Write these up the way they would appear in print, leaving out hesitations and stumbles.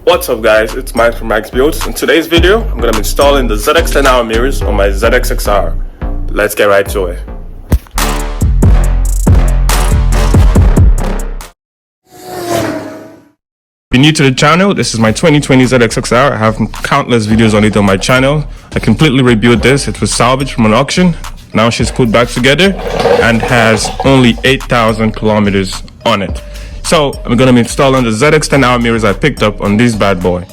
What's up guys, it's Mike from MEXCIO. In today's video, I'm going to be installing the ZX10R mirrors on my ZX6R. Let's get right to it. If you're new to the channel, this is my 2020 ZX6R. I have countless videos on it on my channel. I completely rebuilt this. It was salvaged from an auction. Now she's put back together and has only 8,000 kilometers on it. So I'm going to be installing the ZX10R mirrors I picked up on this bad boy.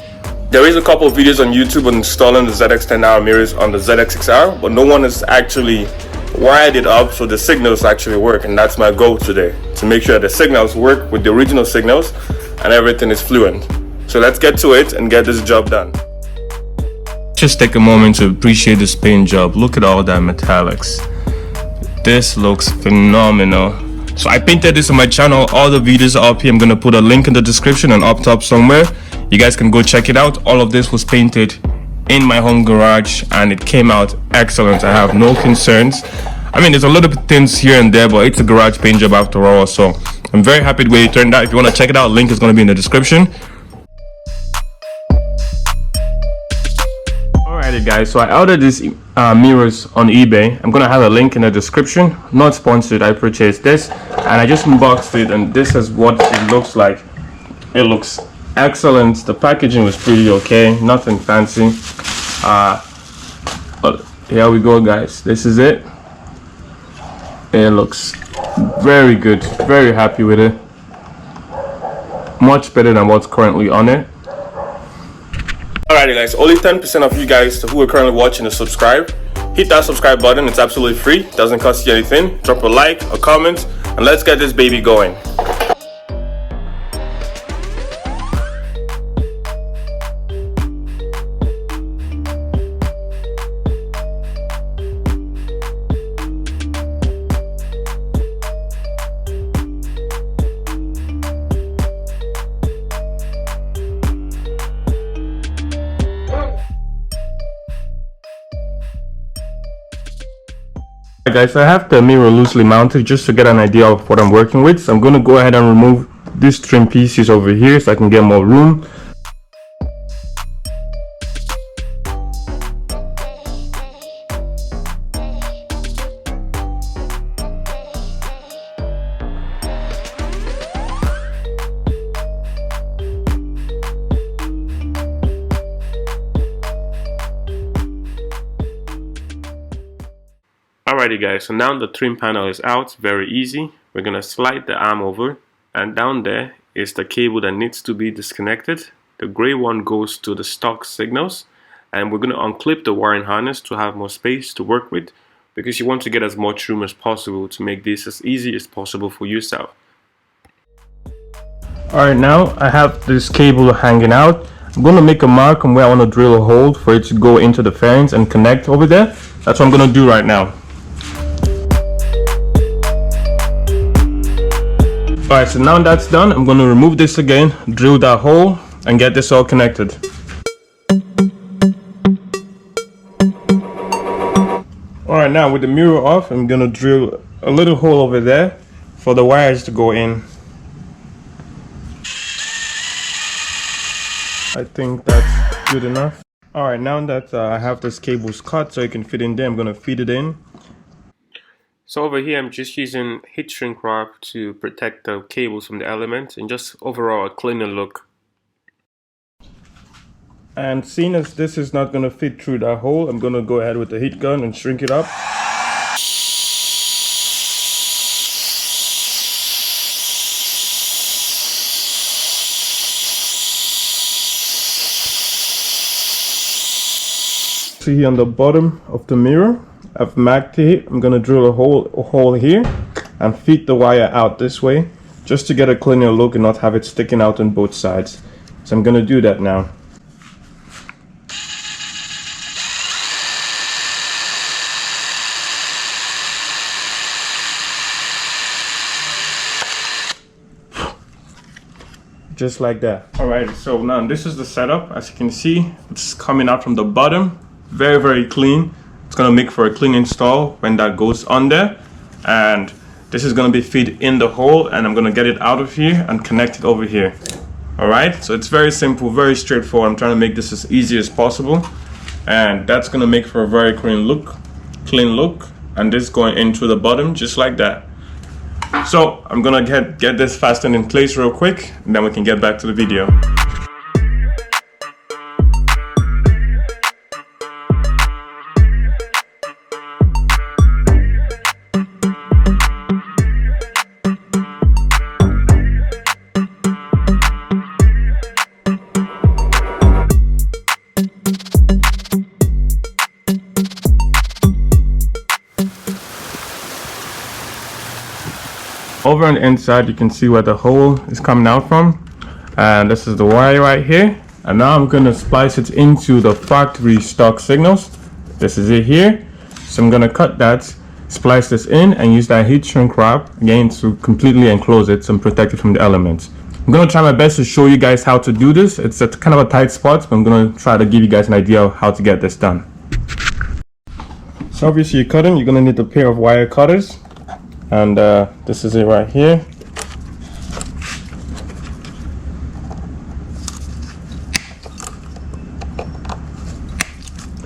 There is a couple of videos on YouTube on installing the ZX10R mirrors on the ZX6R, but no one has actually wired it up so the signals actually work, and that's my goal today, to make sure the signals work with the original signals and everything is fluent. So let's get to it and get this job done. Just take a moment to appreciate this paint job. Look at all that metallics. This looks phenomenal. So I painted this on my channel. All the videos are up here. I'm going to put a link in the description and up top somewhere. You guys can go check it out. All of this was painted in my home garage and it came out excellent. I have no concerns. I mean, there's a little bit things here and there, but it's a garage paint job after all. So I'm very happy the way it turned out. If you want to check it out, link is going to be in the description. Alrighty guys, so I ordered these mirrors on eBay. I'm gonna have a link in the description. Not sponsored, I purchased this and I just unboxed it, and this is what it looks like. It looks excellent. The packaging was pretty okay, nothing fancy. But here we go guys, this is it. It looks very good, very happy with it. Much better than what's currently on it. Alrighty guys, only 10% of you guys who are currently watching is subscribe. Hit that subscribe button, it's absolutely free, doesn't cost you anything. Drop a like, a comment, and let's get this baby going. Guys, I have the mirror loosely mounted just to get an idea of what I'm working with. So I'm going to go ahead and remove these trim pieces over here so I can get more room. Alrighty guys, so now the trim panel is out, very easy. We're gonna slide the arm over, and down there is the cable that needs to be disconnected. The gray one goes to the stock signals, and we're gonna unclip the wiring harness to have more space to work with, because you want to get as much room as possible to make this as easy as possible for yourself. Alright, now I have this cable hanging out. I'm gonna make a mark on where I want to drill a hole for it to go into the fairings and connect over there. That's what I'm gonna do right now. Alright, so now that's done, I'm going to remove this again, drill that hole, and get this all connected. Alright, now with the mirror off, I'm going to drill a little hole over there for the wires to go in. I think that's good enough. Alright, now that I have this cables cut so it can fit in there, I'm going to feed it in. So over here I'm just using heat shrink wrap to protect the cables from the elements and just overall a cleaner look. And seeing as this is not going to fit through that hole, I'm going to go ahead with the heat gun and shrink it up. See on the bottom of the mirror, I've marked it. I'm going to drill a hole here and feed the wire out this way just to get a cleaner look and not have it sticking out on both sides. So I'm going to do that now. Just like that. Alright, so now this is the setup. As you can see, it's coming out from the bottom. Very clean. It's going to make for a clean install when that goes on there, and this is going to be feed in the hole, and I'm going to get it out of here and connect it over here. All right, so it's very simple, very straightforward. I'm trying to make this as easy as possible, and that's gonna make for a very clean look, and this going into the bottom just like that. So I'm gonna get this fastened in place real quick, and then we can get back to the video. Over on the inside, you can see where the hole is coming out from, and this is the wire right here. And now I'm going to splice it into the factory stock signals. This is it here. So I'm going to cut that, splice this in, and use that heat shrink wrap again to completely enclose it and protect it from the elements. I'm going to try my best to show you guys how to do this. It's at kind of a tight spot, but I'm going to try to give you guys an idea of how to get this done. So obviously you're cutting, you're going to need a pair of wire cutters. And this is it right here.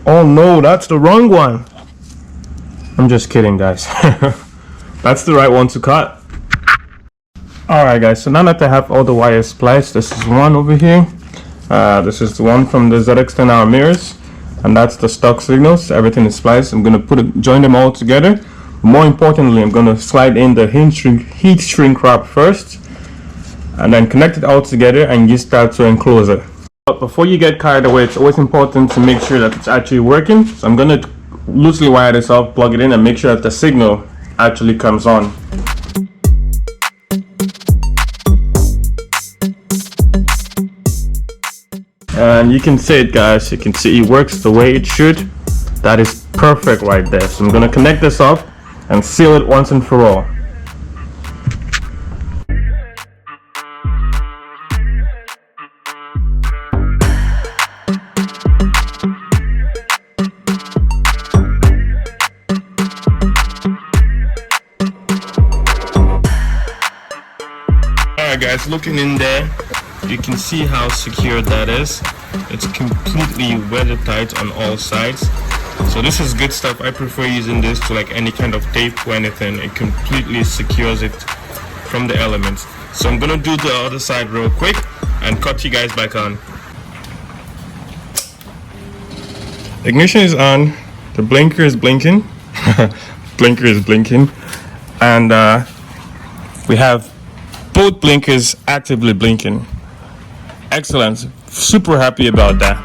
Oh no, that's the wrong one. I'm just kidding, guys. That's the right one to cut. Alright guys, so now that I have all the wires spliced, this is one over here. This is the one from the ZX10R mirrors, and that's the stock signals. Everything is spliced. I'm gonna join them all together. More importantly, I'm going to slide in the heat shrink wrap first, and then connect it all together and use that to enclose it. But before you get carried away, it's always important to make sure that it's actually working. So I'm going to loosely wire this up, plug it in, and make sure that the signal actually comes on. And you can see it, guys. You can see it works the way it should. That is perfect right there. So I'm going to connect this up and seal it once and for all. Alright guys, looking in there, you can see how secure that is. It's completely weather tight on all sides. So this is good stuff. I prefer using this to like any kind of tape or anything. It completely secures it from the elements. So I'm gonna do the other side real quick and cut you guys back on. Ignition is on, the blinker is blinking, blinker is blinking, and we have both blinkers actively blinking. Excellent, super happy about that.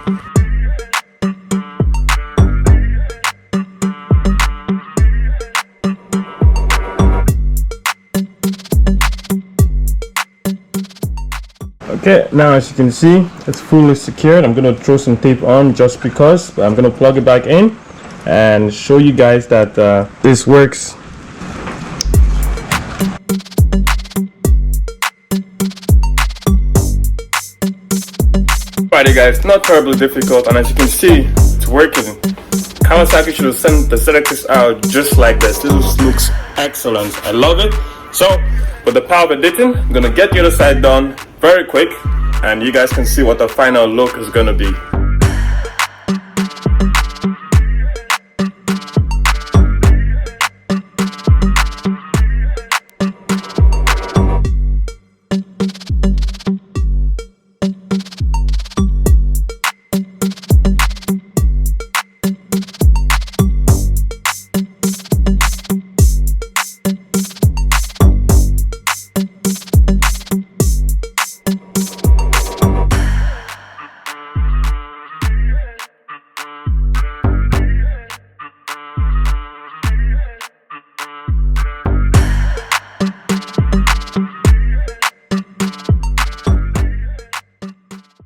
Okay, now as you can see, it's fully secured. I'm going to throw some tape on just because, but I'm going to plug it back in and show you guys that this works. Alrighty guys, not terribly difficult, and as you can see, it's working. Kawasaki should have sent the ZX6R just like this. This looks excellent. I love it. So, with the power of editing, I'm going to get the other side done very quick, and you guys can see what the final look is going to be.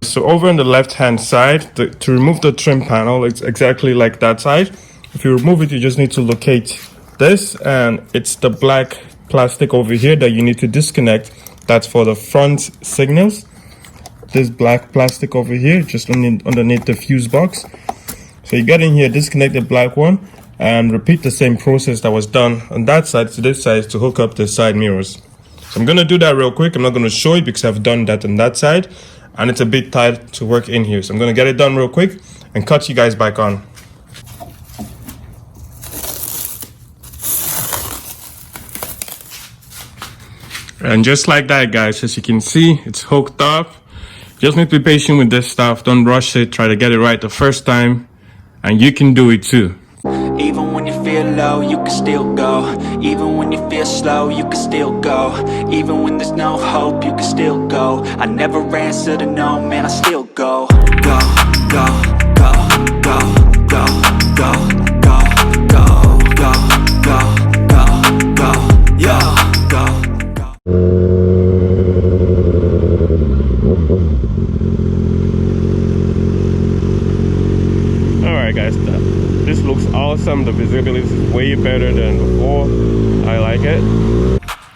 So over on the left hand side, to remove the trim panel, it's exactly like that side. If you remove it, you just need to locate this, and it's the black plastic over here that you need to disconnect. That's for the front signals. This black plastic over here, just underneath the fuse box. So you get in here, disconnect the black one, and repeat the same process that was done on that side to this side to hook up the side mirrors. So I'm going to do that real quick. I'm not going to show you because I've done that on that side. and it's a bit tight to work in here. So I'm gonna get it done real quick and cut you guys back on. And just like that, guys, as you can see, it's hooked up. Just need to be patient with this stuff. Don't rush it. Try to get it right the first time, and you can do it too. Even when you feel low, you can still go. Even when you feel slow, you can still go. Even when there's no hope, you can still go. I never answer to no, man, I still go. Go, go, go, go, go, go, go, go, go, go, go, go, yo, go. Alright guys, this looks awesome. The visibility is way better than before. I like it.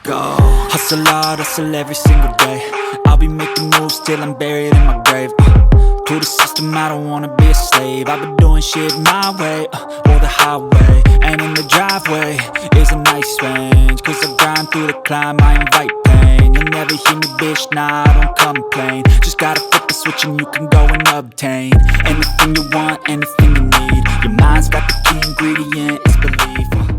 Go. Hustle hard, hustle every single day. I'll be making moves till I'm buried in my grave. To the system, I don't wanna be a slave. I've been doing shit my way, or the highway. And in the driveway is a nice range, cause I grind through the climb, I invite pain. You'll never hear me, bitch, nah, I don't complain. Just gotta flip the switch and you can go and obtain anything you want, anything you need. Your mind's got the key ingredient, it's belief.